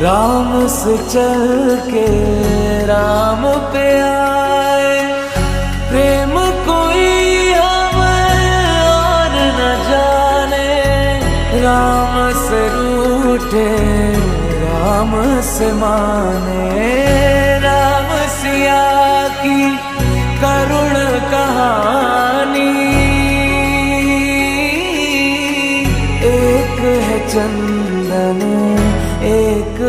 राम से चल के राम पे आए, प्रेम कोई हमें और न जाने। राम से रूठे राम से माने, राम सिया की करुण कहानी।